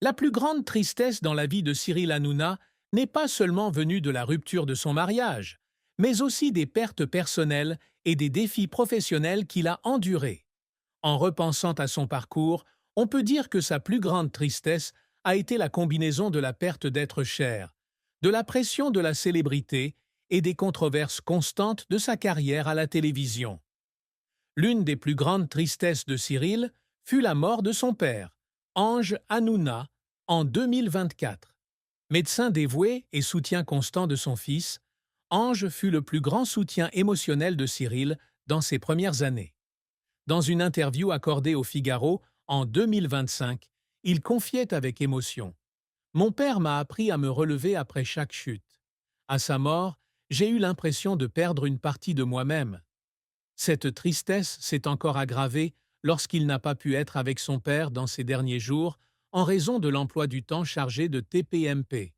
La plus grande tristesse dans la vie de Cyril Hanouna n'est pas seulement venue de la rupture de son mariage, mais aussi des pertes personnelles et des défis professionnels qu'il a endurés. En repensant à son parcours, on peut dire que sa plus grande tristesse a été la combinaison de la perte d'être cher, de la pression de la célébrité et des controverses constantes de sa carrière à la télévision. L'une des plus grandes tristesses de Cyril fut la mort de son père, Ange Hanouna, en 2024. Médecin dévoué et soutien constant de son fils, Ange fut le plus grand soutien émotionnel de Cyril dans ses premières années. Dans une interview accordée au Figaro en 2025, il confiait avec émotion: Mon père m'a appris à me relever après chaque chute. À sa mort, j'ai eu l'impression de perdre une partie de moi-même. Cette tristesse s'est encore aggravée lorsqu'il n'a pas pu être avec son père dans ces derniers jours en raison de l'emploi du temps chargé de TPMP.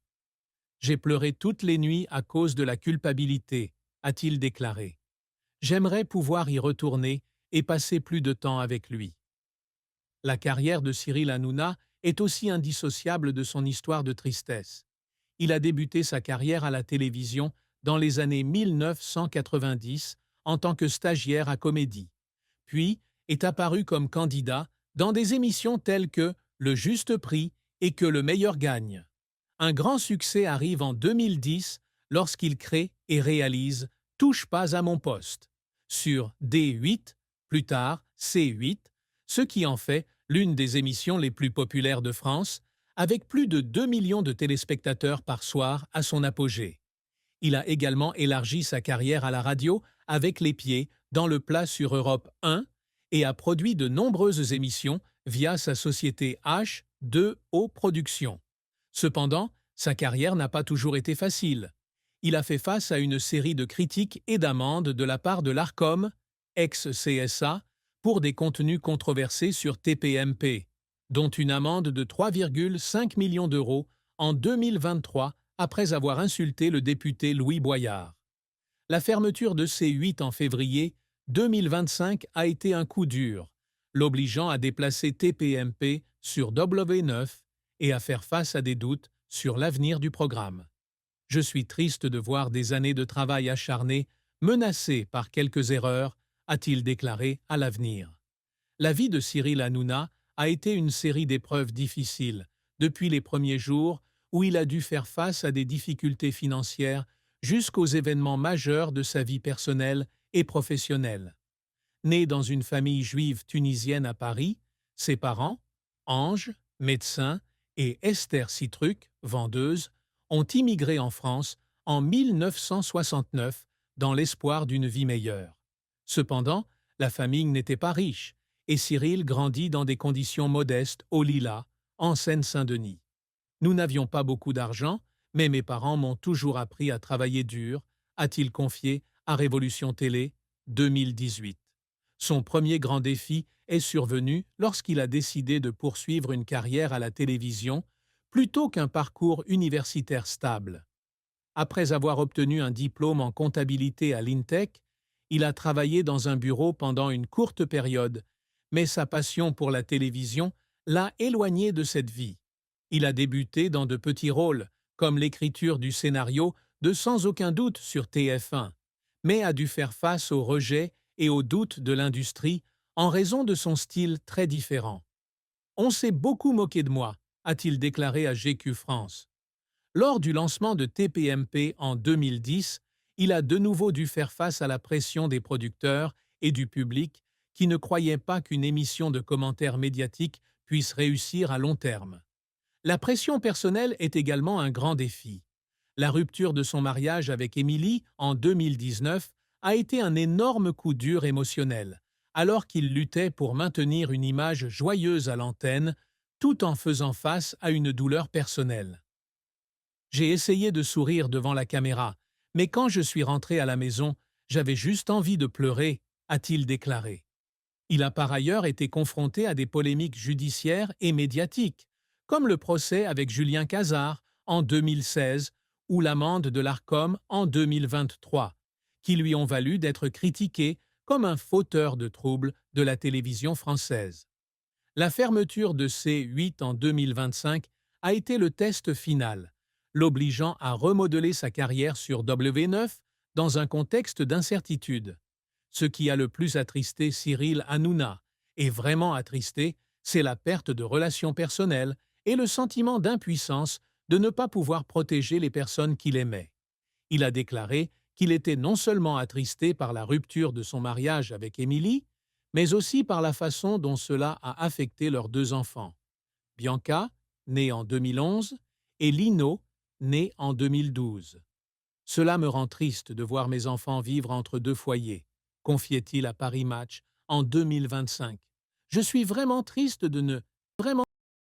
J'ai pleuré toutes les nuits à cause de la culpabilité, a-t-il déclaré. J'aimerais pouvoir y retourner et passer plus de temps avec lui. La carrière de Cyril Hanouna est aussi indissociable de son histoire de tristesse. Il a débuté sa carrière à la télévision dans les années 1990 en tant que stagiaire à Comédie, puis est apparu comme candidat dans des émissions telles que Le Juste Prix et Que le meilleur gagne. Un grand succès arrive en 2010 lorsqu'il crée et réalise Touche pas à mon poste sur D8, plus tard C8, ce qui en fait l'une des émissions les plus populaires de France, avec plus de 2 millions de téléspectateurs par soir à son apogée. Il a également élargi sa carrière à la radio avec Les Pieds dans le plat sur Europe 1 et a produit de nombreuses émissions via sa société H2O Productions. Cependant, sa carrière n'a pas toujours été facile. Il a fait face à une série de critiques et d'amendes de la part de l'Arcom, ex-CSA, pour des contenus controversés sur TPMP, dont une amende de 3,5 millions d'euros en 2023 après avoir insulté le député Louis Boyard. La fermeture de C8 en février 2025 a été un coup dur, l'obligeant à déplacer TPMP sur W9 et à faire face à des doutes sur l'avenir du programme. Je suis triste de voir des années de travail acharné menacées par quelques erreurs, a-t-il déclaré à l'Avenir. La vie de Cyril Hanouna a été une série d'épreuves difficiles, depuis les premiers jours où il a dû faire face à des difficultés financières jusqu'aux événements majeurs de sa vie personnelle et professionnelle. Né dans une famille juive tunisienne à Paris, ses parents, Ange, médecin, et Esther Citruc, vendeuse, ont immigré en France en 1969 dans l'espoir d'une vie meilleure. Cependant, la famille n'était pas riche et Cyril grandit dans des conditions modestes au Lilas, en Seine-Saint-Denis. Nous n'avions pas beaucoup d'argent, mais mes parents m'ont toujours appris à travailler dur, a-t-il confié à Révolution Télé 2018. Son premier grand défi est survenu lorsqu'il a décidé de poursuivre une carrière à la télévision plutôt qu'un parcours universitaire stable. Après avoir obtenu un diplôme en comptabilité à l'INTEC, il a travaillé dans un bureau pendant une courte période, mais sa passion pour la télévision l'a éloigné de cette vie. Il a débuté dans de petits rôles, comme l'écriture du scénario de Sans aucun doute sur TF1, mais a dû faire face au rejet et aux doutes de l'industrie en raison de son style très différent. On s'est beaucoup moqué de moi, a-t-il déclaré à GQ France. Lors du lancement de TPMP en 2010, il a de nouveau dû faire face à la pression des producteurs et du public qui ne croyaient pas qu'une émission de commentaires médiatiques puisse réussir à long terme. La pression personnelle est également un grand défi. La rupture de son mariage avec Émilie en 2019 a été un énorme coup dur émotionnel, alors qu'il luttait pour maintenir une image joyeuse à l'antenne, tout en faisant face à une douleur personnelle. J'ai essayé de sourire devant la caméra, mais quand je suis rentré à la maison, j'avais juste envie de pleurer, a-t-il déclaré. Il a par ailleurs été confronté à des polémiques judiciaires et médiatiques, comme le procès avec Julien Cazard en 2016 ou l'amende de l'Arcom en 2023, qui lui ont valu d'être critiqué comme un fauteur de troubles de la télévision française. La fermeture de C8 en 2025 a été le test final, l'obligeant à remodeler sa carrière sur W9 dans un contexte d'incertitude. Ce qui a le plus attristé Cyril Hanouna, et vraiment attristé, c'est la perte de relations personnelles et le sentiment d'impuissance de ne pas pouvoir protéger les personnes qu'il aimait. Il a déclaré qu'il était non seulement attristé par la rupture de son mariage avec Émilie, mais aussi par la façon dont cela a affecté leurs deux enfants, Bianca, née en 2011, et Lino, né en 2012. Cela me rend triste de voir mes enfants vivre entre deux foyers, confiait-il à Paris Match en 2025. Je suis vraiment triste de ne vraiment